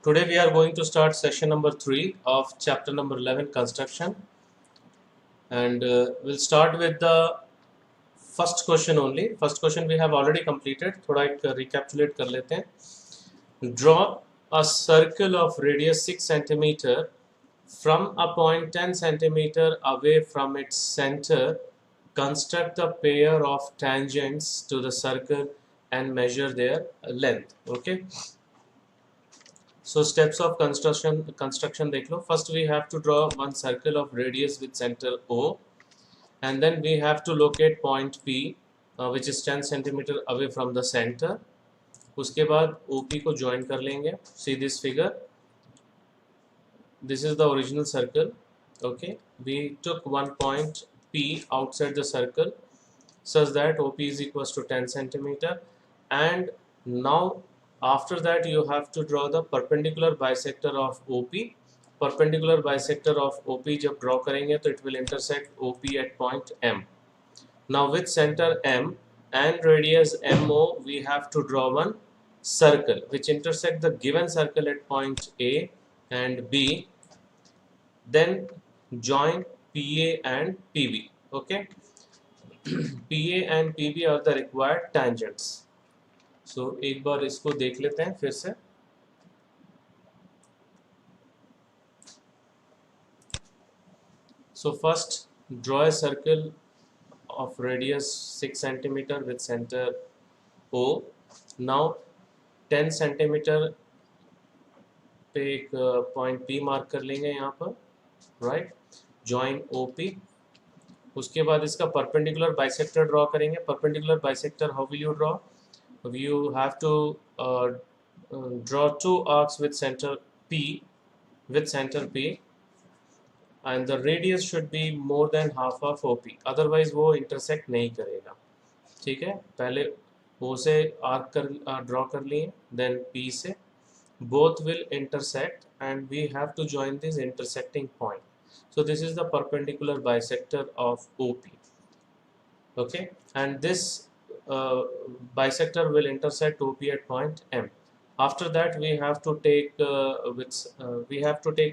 Today we are going to start session number 3 of chapter number 11 construction, and we'll start with the first question only. First question we have already completed. थोड़ा एक recapitulate कर लेते हैं. Draw a circle of radius 6 centimeter from a point 10 centimeter away from its center. Construct a pair of tangents to the circle and measure their length. Okay. So steps of construction देख लो. First we have to draw one circle of radius with center O, and then we have to locate point P, which is 10 centimeter away from the center. उसके बाद OP को join कर लेंगे. See this figure. This is the original circle. Okay, we took one point P outside the circle such that OP is equals to 10 centimeter, and now after that you have to draw the perpendicular bisector of OP. Perpendicular bisector of OP जब draw करेंगे तो it will intersect OP at point M. Now with center M and radius MO we have to draw one circle which intersect the given circle at point A and B. Then join PA and PB. Okay. PA and PB are the required tangents. So एक बार इसको देख लेते हैं फिर से. So first draw a circle of radius 6 centimeter with center O. Now 10 centimeter पे एक point P mark कर लेंगे यहाँ पर, right? Join OP. उसके बाद इसका perpendicular bisector draw करेंगे. Perpendicular bisector how will you draw? You have to draw two arcs with center P, and the radius should be more than half of OP. Otherwise वो intersect नहीं करेगा. ठीक है, पहले O से arc draw कर लिए, then P से both will intersect and we have to join this intersecting point. So this is the perpendicular bisector of OP. Okay, and this bisector will intersect OP at point M. After that we have to take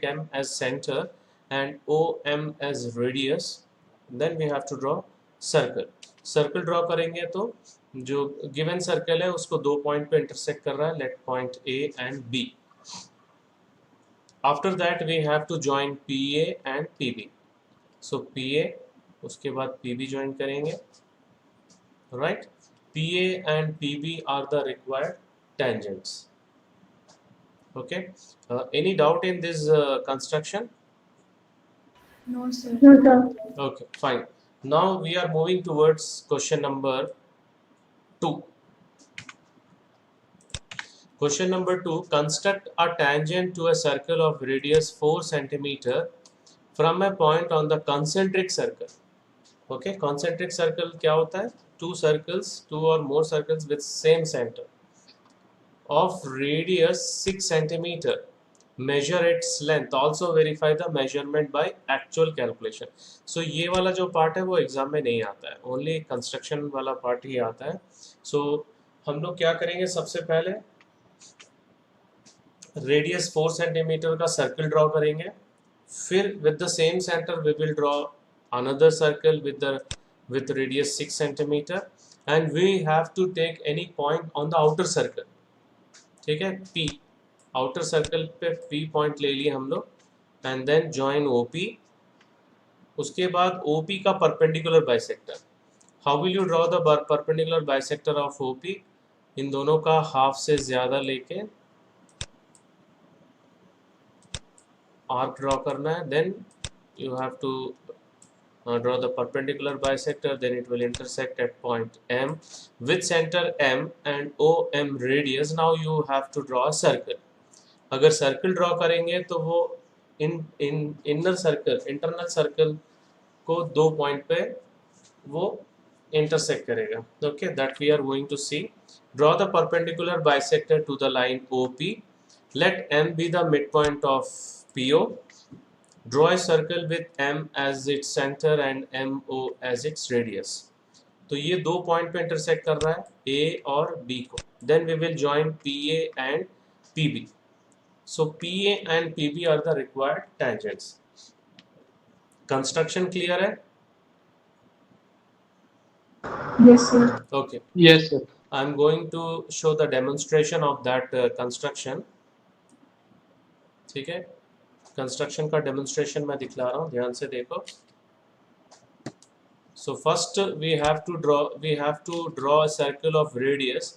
M as center and OM as radius. Then we have to draw circle. Circle draw करेंगे तो जो given circle है उसको दो point पे intersect कर रहा है. Let point A and B. After that we have to join PA and PB. So PA उसके बाद PB join करेंगे. Right? PA and PB are the required tangents. Okay. Any doubt in this construction? No, sir. No, sir. Okay, fine. Now we are moving towards question number 2. Question number 2. Construct a tangent to a circle of radius 4 centimeter from a point on the concentric circle. Okay, concentric circle क्या होता है? Two or more circles with same center of radius 6 centimeter. Measure its length. Also verify the measurement by actual calculation. So ये वाला जो part है वो exam में नहीं आता है, only construction वाला part ही आता है. So हम लोग क्या करेंगे? सबसे पहले radius 4 centimeter का circle draw करेंगे. फिर with the same center we will draw another circle with radius 6 centimeter, and we have to take any point on the outer circle. ठीक है, P outer circle पे P point ले लिए हम लोग, and then join OP. उसके बाद OP का perpendicular bisector. How will you draw the perpendicular bisector of OP? इन दोनों का half से ज़्यादा लेके arc draw करना है. Then you have to draw the perpendicular bisector. Then it will intersect at point M with center M and OM radius. Now you have to draw a circle. अगर circle draw करेंगे तो वो internal circle को दो point पे वो intersect करेगा. Okay, that we are going to see. Draw the perpendicular bisector to the line OP. Let M be the midpoint of PO. Draw a circle with M as its center and MO as its radius. तो ये दो point पे intersect कर रहा है A और B को. Then we will join PA and PB. So PA and PB are the required tangents. Construction clear है? Yes, sir. Okay. Yes, sir. I'm going to show the demonstration of that construction. ठीक है, construction का demonstration मैं दिखला रहा हूँ, ध्यान से देखो. So first we have to draw a circle of radius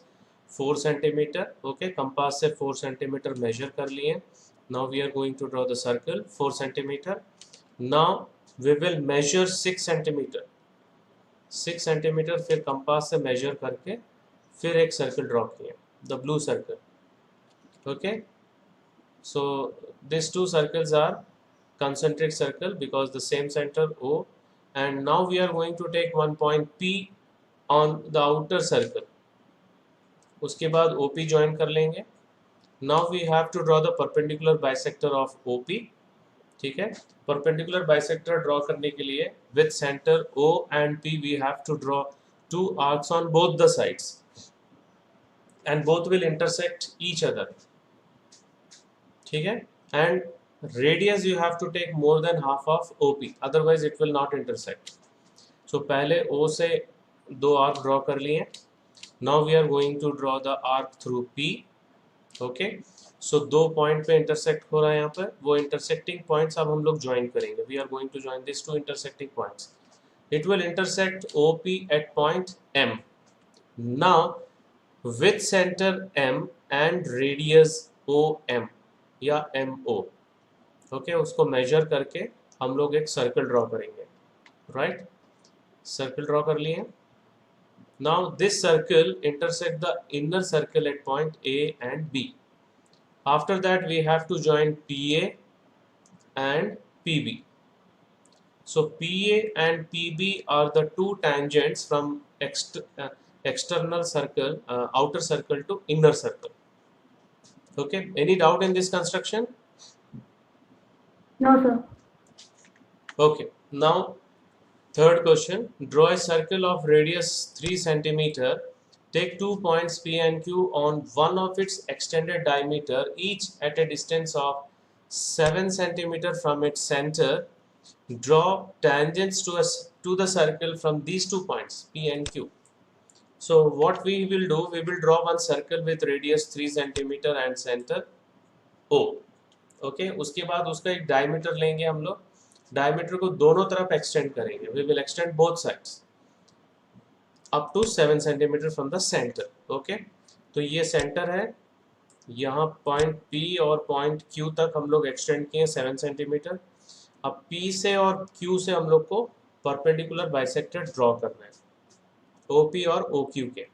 4 centimeter. Okay, compass से 4 centimeter measure कर लिए. Now we are going to draw the circle 4 centimeter. Now we will measure 6 centimeter. 6 centimeter फिर कंपास से measure करके फिर एक circle draw किए, the blue circle. Okay, so these two circles are concentric circle because the same center O. And now we are going to take one point P on the outer circle. उसके बाद OP join कर लेंगे. Now we have to draw the perpendicular bisector of OP. ठीक है, perpendicular bisector draw करने के लिए with center O and P we have to draw two arcs on both the sides and both will intersect each other. ठीक है, and radius you have to take more than half of OP, otherwise it will not intersect. So पहले O से दो arc draw कर लिए. Now we are going to draw the arc through P. Okay, so दो point पे intersect हो रहा है यहाँ पर, वो इंटरसेक्टिंग पॉइंट्स अब हम लोग ज्वाइन करेंगे. We are going to join these two intersecting points. It will intersect OP at point M. Now with center M and radius OM या MO. ओके, उसको मेजर करके हम लोग एक सर्कल ड्रॉ करेंगे. राइट, सर्कल ड्रॉ कर लिए. Now this circle intersect the inner circle at point A and B. After that we have to join PA and PB. So PA and PB are the two tangents from external circle, outer circle to inner circle. Okay, any doubt in this construction? No, sir. Okay, now third question. Draw a circle of radius 3 centimeter. Take 2 points P and Q on one of its extended diameter, each at a distance of 7 centimeter from its center. Draw tangents to the circle from these 2 points P and Q. So what we will do, we will draw one circle with radius 3 centimeter and center O. Okay, उसके बाद उसका एक diameter लेंगे हम लोग. Diameter को दोनों तरफ एक्सटेंड करेंगे. We will extend both sides up to 7 centimetre from the centre. Okay, तो ये सेंटर है, यहाँ पॉइंट P और पॉइंट Q तक हम लोग एक्सटेंड किए 7 सेंटीमीटर. अब P से और Q से हम लोग को परपेंडिकुलर बाइसेक्टर ड्रॉ करना है, OP और OQ के.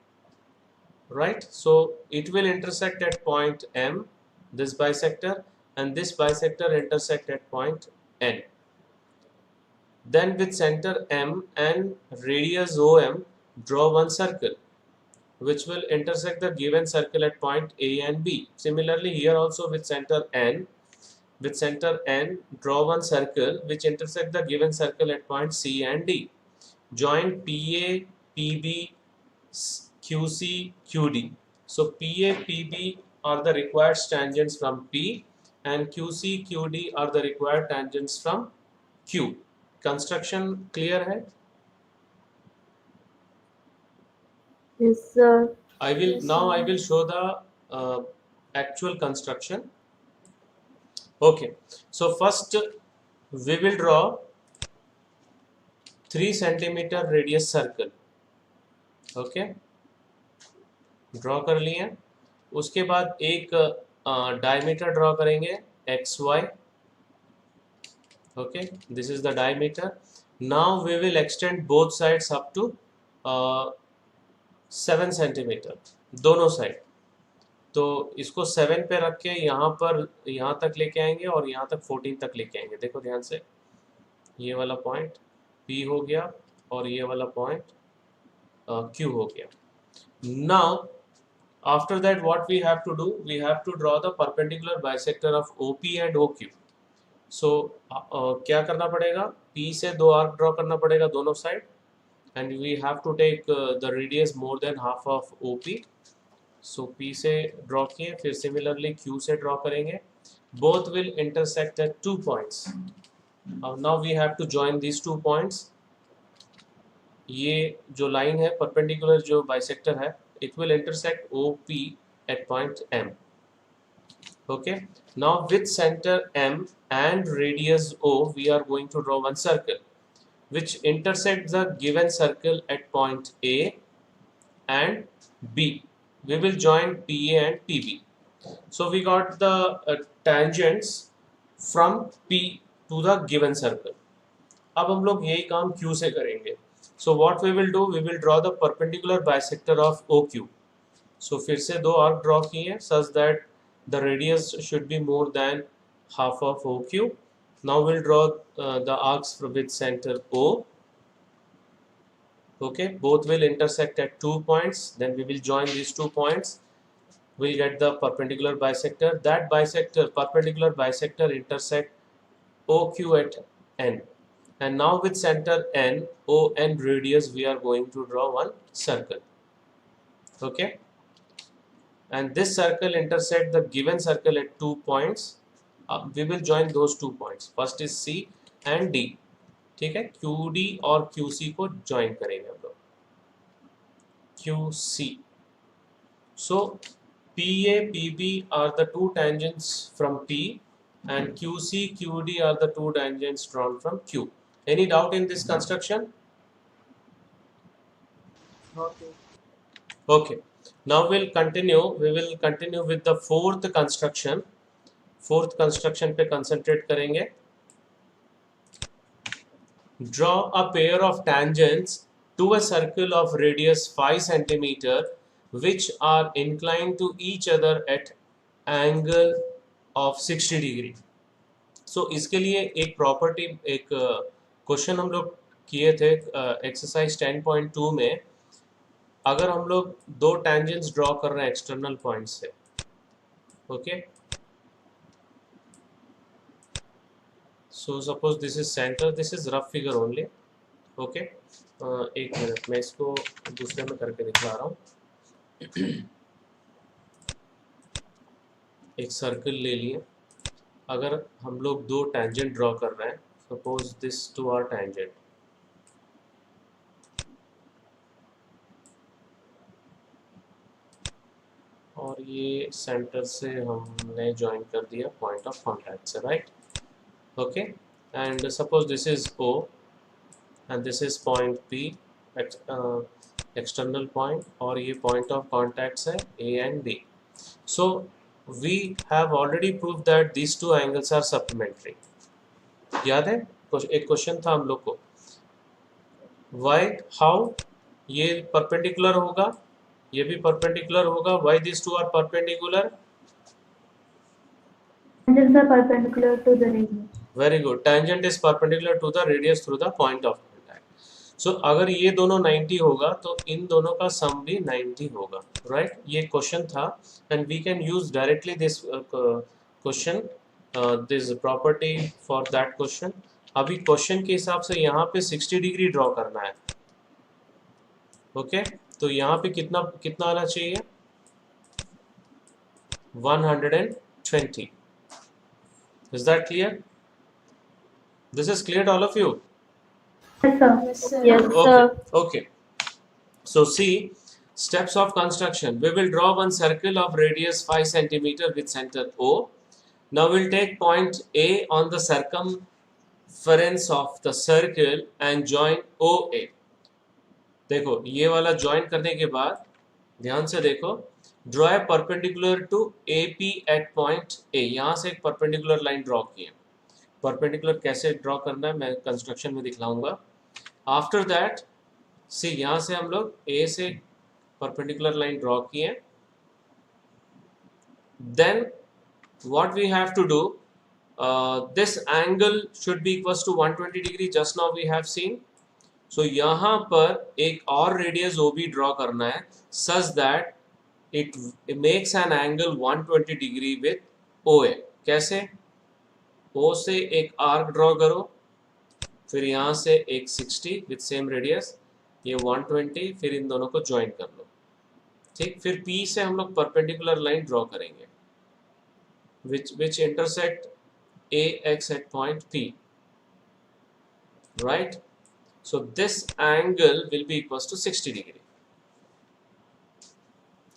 Right, so it will intersect at point M, this bisector, and this bisector intersect at point N. Then with center M and radius OM, draw one circle which will intersect the given circle at point A and B. Similarly here also with center N, draw one circle which intersect the given circle at point C and D. Join PA, PB, QC, QD. So PA, PB are the required tangents from P and QC, QD are the required tangents from Q. Construction clear है? Yes, sir. I Yes, will sir. show the actual construction. Okay, so first we will draw 3 centimeter radius circle. Okay, draw कर लिए. उसके बाद एक diameter draw करेंगे XY. Okay, this is the diameter. Now we will extend both sides up to 7 centimetre, दोनों side. तो इसको 7 पे रख के यहाँ तक लेके आएंगे और यहाँ तक 14 तक लेके आएंगे. देखो ध्यान से, ये वाला पॉइंट P हो गया और ये वाला पॉइंट Q हो गया. Now after that what we have to do, we have to draw the perpendicular bisector of OP and OQ. So क्या करना पड़ेगा, P से दो आर्क ड्रॉ करना पड़ेगा दोनों side, and we have to take the radius more than half of OP. So P से draw किए, फिर similarly Q से ड्रॉ करेंगे both will intersect at 2 points. Now we have to join these 2 points. ये जो line है perpendicular जो bisector है, it will intersect OP at point M. Okay, now with center M and radius O we are going to draw one circle which intersects the given circle at point A and B. We will join PA and PB. So we got the tangents from P to the given circle. अब हम लोग यही काम Q से करेंगे. So what we will do, we will draw the perpendicular bisector of OQ. So फिर से दो arc draw किए such that the radius should be more than half of OQ. Now we'll draw the arcs with center O. Okay, both will intersect at 2 points. Then we will join these 2 points. We'll get the perpendicular bisector. That bisector, perpendicular bisector, intersect OQ at N. And now with center N, O and radius, we are going to draw one circle. Okay. And this circle intersect the given circle at 2 points. We will join those 2 points. First is C and D. ठीक है, QD और QC को join करेंगे हम लोग. QC. So PA, PB are the 2 tangents from P, and QC, QD are the 2 tangents drawn from Q. Any doubt in this construction? Okay. Now we'll continue. We will continue with the fourth construction. Fourth construction पे concentrate करेंगे. Draw a pair of tangents to a circle of radius 5 centimeter, which are inclined to each other at angle of 60 degree. So इसके लिए एक property, एक question हम लोग किए थे एक्सरसाइज 10.2 में. अगर हम लोग दो tangents ड्रॉ कर रहे हैं एक्सटर्नल पॉइंट से, okay, so suppose this is centre, this is rough figure only. Okay, एक मिनट, मैं इसको दूसरे में करके दिखा रहा हूँ. एक सर्कल ले लिए. अगर हम लोग दो टेंजेंट ड्रॉ कर रहे हैं, suppose this two are tangent, और ये सेंटर से हमने ज्वाइन कर दिया पॉइंट ऑफ कांटेक्ट से, right. Okay, and suppose this is O and this is point P, external point, और ये पॉइंट ऑफ कॉन्टैक्ट्स है A and B. So we have already prove that these two angles are supplementary. याद है एक question था हम लोग को, वाई, हाउ, ये परपेंडिकुलर होगा, ये भी परपेंडिकुलर होगा. Why this two are perpendicular? Tangents are perpendicular to the radius. Very good. Tangent is perpendicular to the radius through the point of contact. So अगर ये दोनों 90 होगा तो इन दोनों का सम भी 90 होगा, राइट. ये क्वेश्चन था and we can use directly this question, this property for that question. अभी क्वेश्चन के हिसाब से यहाँ पे 60 डिग्री ड्रॉ करना है. ओके, तो यहाँ पे कितना कितना आना चाहिए? 120. Is that clear? This is clear to all of you? Yes, sir. Yes, sir. Yes, Okay. sir. Okay. So see, steps of construction. We will draw one circle of radius 5 centimeter with center O. Now we'll take point A on the circumference of the circle and join OA. देखो ये वाला join करने के बाद ध्यान से देखो, draw a perpendicular to AP at point A. यहाँ से एक परपेंडिकुलर लाइन ड्रॉ किए. परपेंडिकुलर कैसे ड्रॉ करना है मैं कंस्ट्रक्शन में दिखलाऊंगा. आफ्टर दैट सी, यहाँ से हम लोग A से परपेंडिकुलर लाइन ड्रॉ किए. Then what we have to do, this angle should be equals to 120 degree. Just now we have seen. So यहाँ पर एक और रेडियस OB ड्रॉ करना है such that it makes an angle 120 degree with OA. कैसे? O से एक arc draw करो, फिर यहाँ से एक 60 विथ सेम रेडियस, ये 120, फिर इन दोनों को ज्वाइन कर लो. ठीक, फिर P से हम लोग परपेंडिकुलर लाइन ड्रॉ करेंगे. which intersect AX at point P, right? So this angle will be equals to 60 degree.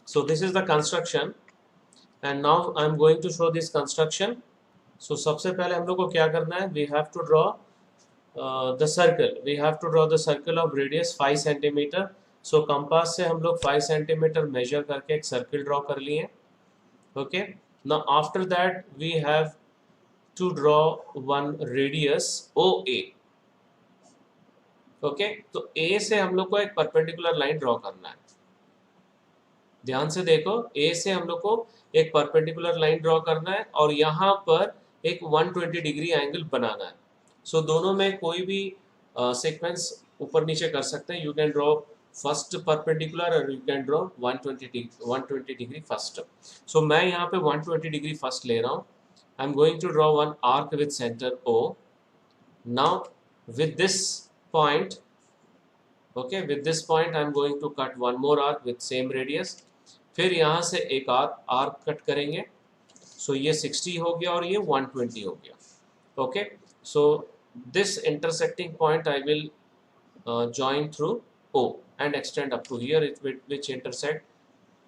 So this is the construction, and now I'm going to show this construction. So सबसे पहले हम लोग को क्या करना है? We have to draw the circle. We have to draw the circle of radius 5 centimeter. So compass से हम लोग 5 centimeter measure करके एक circle draw कर लिए. Okay. Now after that we have to draw one radius OA. Okay. तो A से हम लोग को एक perpendicular line draw करना है. ध्यान से देखो, A से हम लोग को एक परपेंडिकुलर लाइन ड्रॉ करना है और यहाँ पर एक 120 डिग्री एंगल बनाना है. सो दोनों में कोई भी सीक्वेंस ऊपर नीचे कर सकते हैं. You can draw first perpendicular और you can draw 120 degree first. So मैं यहाँ पे 120 डिग्री फर्स्ट ले रहा हूँ. I am going to draw one arc with centre O. Now with this point, okay, with this point I am going to cut one more arc with same radius. फिर यहाँ से एक arc cut करेंगे. सो ये 60 हो गया और ये 120 हो गया. Okay, so this intersecting point I will join through O and extend up to here, which intersect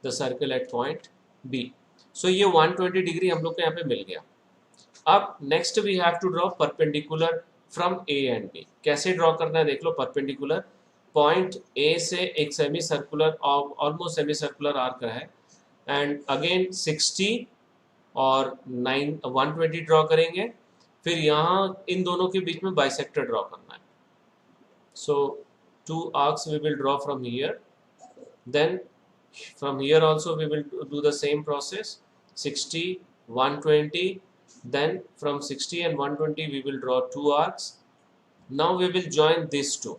the circle at point B. So ये 120 डिग्री हम लोग को यहाँ पे मिल गया. अब next we have to draw perpendicular from A and B. कैसे ड्रॉ करना है देख लो. परपेंडिकुलर पॉइंट A से एक semi circular almost semi circular arc है एंड अगेन 60 और 120 ड्रॉ करेंगे. फिर यहाँ इन दोनों के बीच में बाइसेक्टर ड्रॉ करना है. So 2 arcs we will draw from here. Then from here also we will do the same process. 60, 120. Then from 60 and 120 we will draw 2 arcs. Now we will join these two.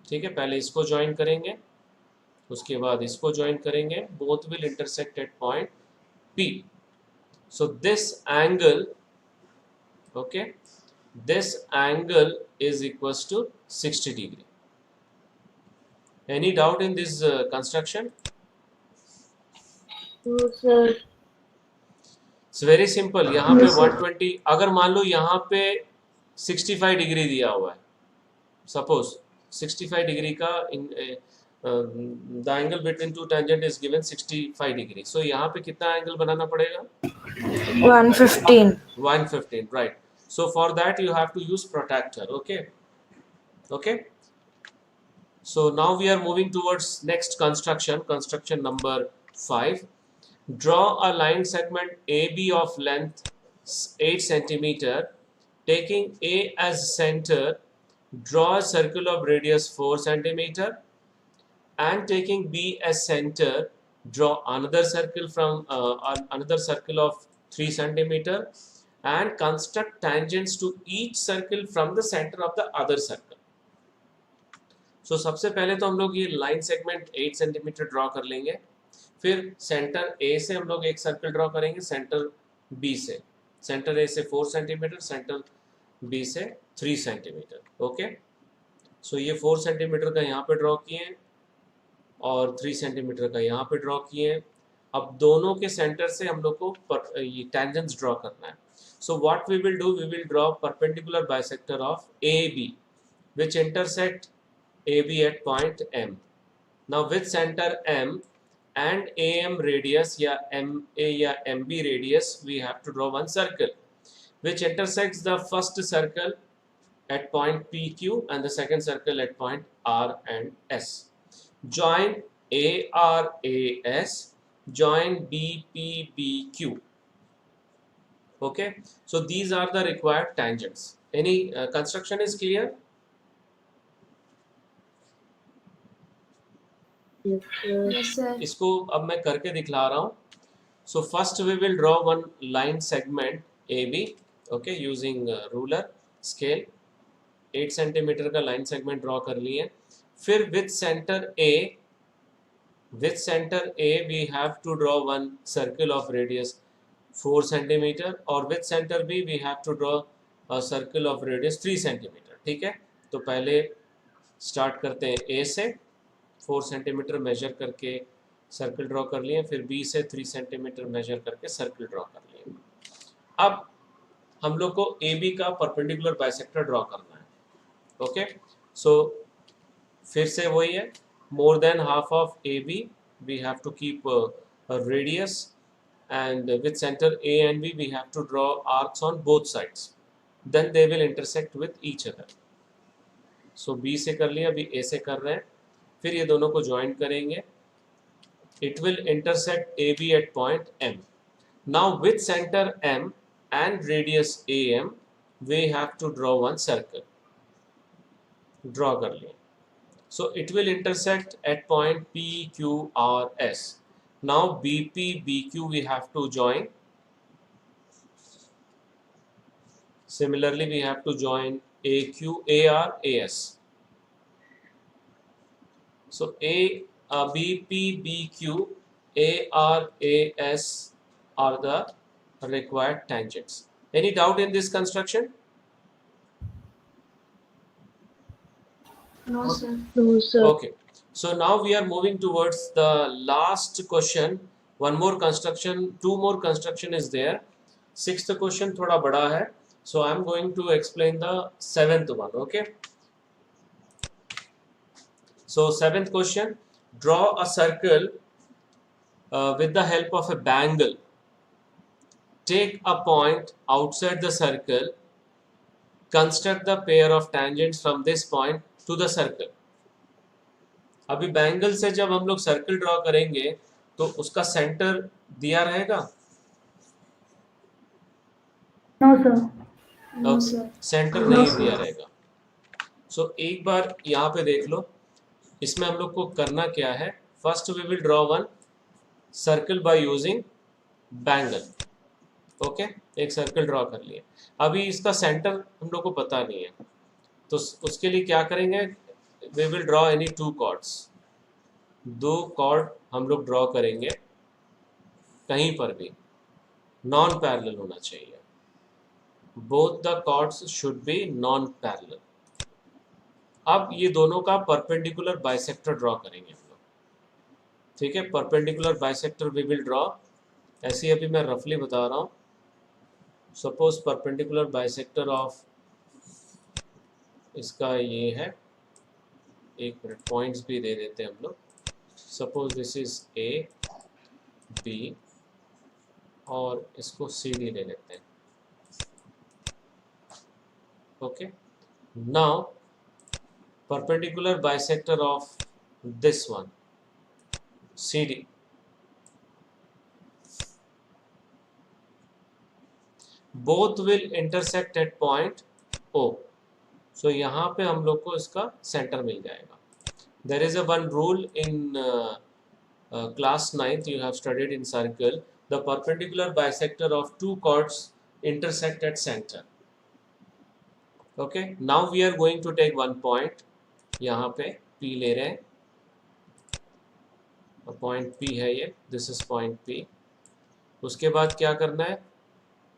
ठीक है, पहले इसको join करेंगे, उसके बाद इसको join करेंगे. Both will intersect at point P. So this angle, okay, this angle is equals to 60 degree. Any doubt in this construction? No, sir. It's very simple. यहाँ पे 120, अगर मान लो यहाँ पे 65 डिग्री दिया हुआ है, सपोज 65 डिग्री का the angle between two tangent is given 65 degree. So यहाँ पे कितना एंगल बनाना पड़ेगा? 115, right. So for that you have to use protractor. Okay. So now we are moving towards next construction number 5. Draw a line segment AB of length 8 centimeter. Taking A as center, draw a circle of radius 4 centimeter. And taking B as center, draw another circle of 3 centimeter. And construct tangents to each circle from the center of the other circle. So सबसे पहले तो हम लोग ये line segment 8 centimetre draw कर लेंगे. फिर centre A से हम लोग एक सर्कल ड्रॉ करेंगे, सेंटर B से. सेंटर A से 4 सेंटीमीटर, सेंटर B से 3 सेंटीमीटर. ओके, सो ये 4 सेंटीमीटर का यहाँ पे ड्रॉ किए और 3 सेंटीमीटर का यहाँ पे ड्रॉ किए. अब दोनों के सेंटर से हम लोग को ये टेंजेंट्स ड्रॉ करना है. So what we will do, we will draw perpendicular bisector of AB which intersect AB at point M. Now with center M and AM radius या MA या MB radius, we have to draw one circle which intersects the first circle at point PQ and the second circle at point R and S. Join ARAS, join BPBQ. Okay, so these are the required tangents. Any construction is clear? Yes, sir. इसको अब मैं करके दिखला रहा हूँ. So first we will draw one line segment AB, okay, using ruler scale. 8 centimetre का line segment draw कर लिए. फिर with centre A we have to draw one circle of radius 4 centimetre और with centre B we have to draw a circle of radius 3 centimetre. ठीक है, तो पहले start करते हैं A से. 4 सेंटीमीटर मेजर करके सर्कल ड्रॉ कर लिए. फिर B से 3 सेंटीमीटर मेजर करके सर्कल ड्रॉ कर लिए. अब हम लोग को ए बी का परपेंडिकुलर बाइसेक्टर ड्रॉ करना है. ओके, सो फिर से वही है, more than half of A B we have to keep radius, and with center A and B we have to draw arcs on both sides, then they will intersect with each other. So B से कर लिया, अभी A से कर रहे हैं, फिर ये दोनों को ज्वाइन करेंगे. It will intersect AB at point M. Now with center M and radius AM we have to draw one circle. Draw कर लिया. So it will intersect at point P, Q, R, S. Now BP, BQ we have to join. Similarly, we have to join AQ, AR, AS. So BP, BQ, AR, AS are the required tangents. Any doubt in this construction? No, sir. No, sir. Okay. So now we are moving towards the last question. One more construction, two more construction is there. Sixth question थोड़ा बड़ा है. So I am going to explain the seventh one. Okay. So seventh question, draw a circle with the help of a bangle. Take a point outside the circle. Construct the pair of tangents from this point to the circle. अभी bangle से जब हम लोग circle draw करेंगे तो उसका centre दिया रहेगा. No, sir. No, sir. Centre नहीं दिया रहेगा. सो एक बार यहाँ पे देख लो, इसमें हम लोग को करना क्या है. First we will draw one circle by using bangle. Okay, एक सर्कल ड्रॉ कर लिया. अभी इसका सेंटर हम लोग को पता नहीं है, तो उसके लिए क्या करेंगे, we will draw any two chords. दो कॉर्ड हम लोग ड्रॉ करेंगे, कहीं पर भी नॉन पैरेलल होना चाहिए. Both the chords should be non parallel. अब ये दोनों का परपेंडिकुलर बाइसेक्टर ड्रॉ करेंगे हम लोग. ठीक है, perpendicular bisector we will draw. ऐसे ही अभी मैं रफली बता रहा हूँ. सपोज परपेंडिकुलर बाइसेक्टर ऑफ इसका ये है, एक मिनट पॉइंट्स भी दे देते हैं हम लोग. Suppose this is A B और इसको सी डी ले लेते हैं. Okay, now perpendicular bisector of this one C D. Both will intersect at point O. So यहाँ पे हम लोग को इसका सेंटर मिल जाएगा. There is a one rule in class 9th you have studied in circle. The perpendicular bisector of two chords intersect at center. Okay. Now we are going to take one point. यहाँ पे P ले रहे हैं. Point P है ये. This is point P. उसके बाद क्या करना है,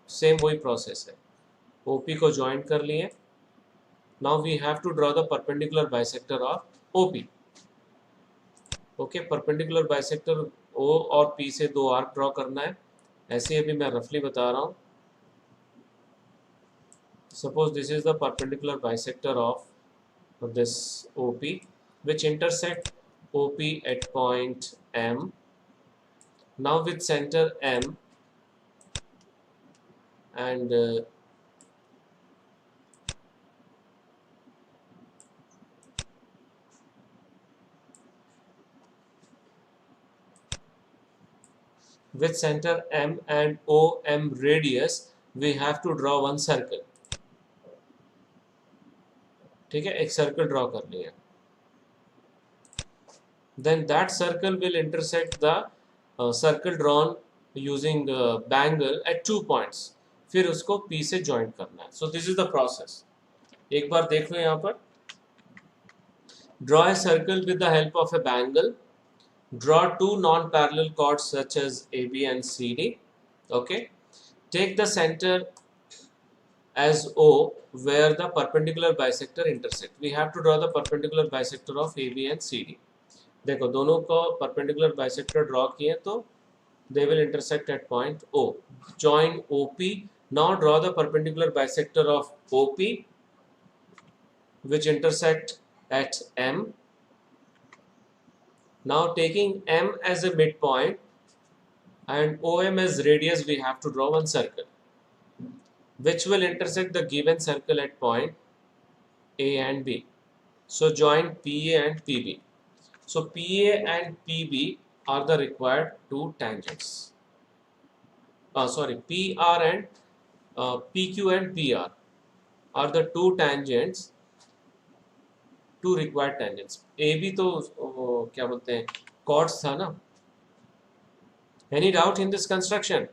सेम वही प्रोसेस है. OP को ज्वाइन कर लिए. Now we have to draw the perpendicular bisector of OP. Okay, perpendicular bisector O और पी से दो आर्क ड्रॉ करना है. ऐसे ही अभी मैं रफली बता रहा हूँ. Suppose this is the perpendicular bisector of this OP which intersect OP at point M. Now with centre M and with center M and OM radius we have to draw one circle. ठीक है, एक circle draw कर लिया. Then that circle will intersect the circle drawn using bangle at 2 points. फिर उसको P से join करना है. So this is the process. एक बार देख लो यहाँ पर. Draw a circle with the help of a bangle. Draw two non-parallel chords such as AB and CD. Okay. Take the center as O where the perpendicular bisector intersect. We have to draw the perpendicular bisector of AB and CD. देखो दोनों को perpendicular bisector draw किए तो they will intersect at point O. Join OP Now draw the perpendicular bisector of OP which intersect at M. Now taking M as a midpoint and OM as radius, we have to draw one circle which will intersect the given circle at point A and B. So join PA and PB. So PA and PB are the required two tangents. PR and PQ and PR are the two tangents, two required tangents. AB तो क्या बोलते हैं chords था ना. Any doubt in this construction?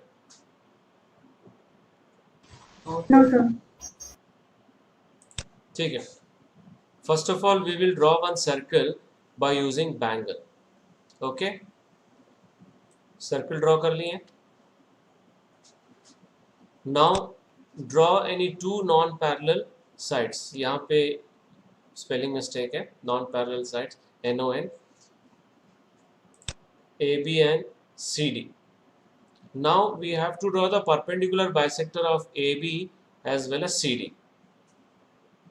No, sir. ठीक है. First of all, we will draw one circle by using bangle. Okay? Circle draw कर लिए. Now draw any two non-parallel sides. यहाँ पे spelling mistake है. Non-parallel sides NON, AB and CD. Now we have to draw the perpendicular bisector of AB as well as CD.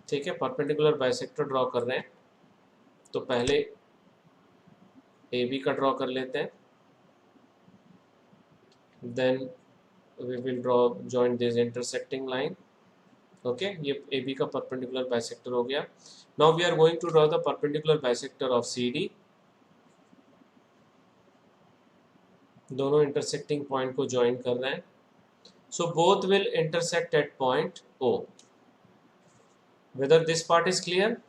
ठीक है, perpendicular bisector draw कर रहे हैं तो पहले AB का draw कर लेते हैं. Then we will draw join this intersecting line. Okay, ये AB का perpendicular bisector हो गया. Now we are going to draw the perpendicular bisector of CD. दोनों intersecting point को join कर रहे हैं. So both will intersect at point O. Whether this part is clear?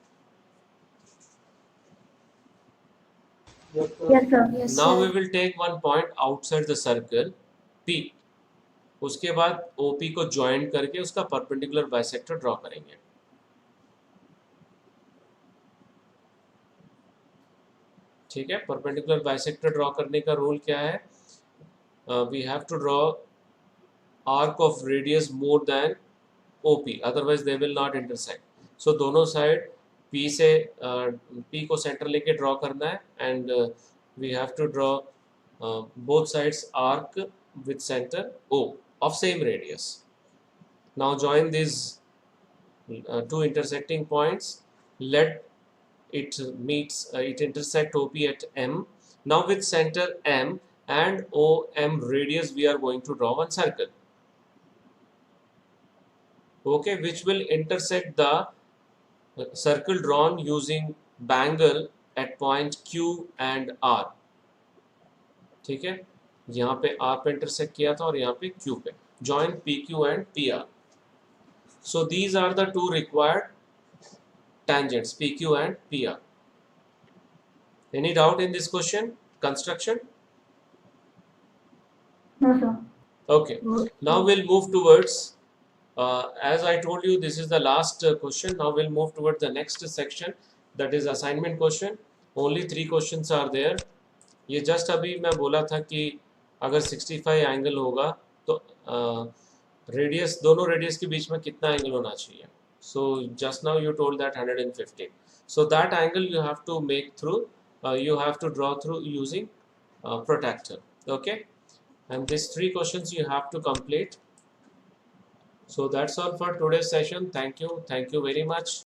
Yes, sir. Yes, Now we sir. will take one point outside the circle P. उसके बाद OP को join करके उसका perpendicular bisector draw करेंगे. ठीक है, perpendicular bisector draw करने का रूल क्या है? We have to draw arc of radius more than OP, otherwise they will not intersect. So दोनों साइड P से P को सेंटर लेके ड्रॉ करना है and we have to draw both sides arc with center O of same radius. Now join these two intersecting points. Let it intersect OP at M. Now with center M and OM radius we are going to draw one circle. Okay, which will intersect the circle drawn using bangle at point Q and R. ठीक है, यहाँ पे R पे intersect किया था और यहाँ पे Q पे. Join PQ and PR. So these are the two required tangents, PQ and PR. Any doubt in this question? Construction? No, sir. Okay. Now we'll move towards. As I told you, this is the last question. Now we'll move towards the next section, that is assignment question. Only 3 questions are there. ये just अभी मैं बोला था कि अगर 65 angle होगा तो radius, दोनों रेडियस के बीच में कितना एंगल होना चाहिए. So just now you told that 115. So that angle you have to make through, you have to draw through using protractor. Okay, and these 3 questions you have to complete. So that's all for today's session. Thank you very much.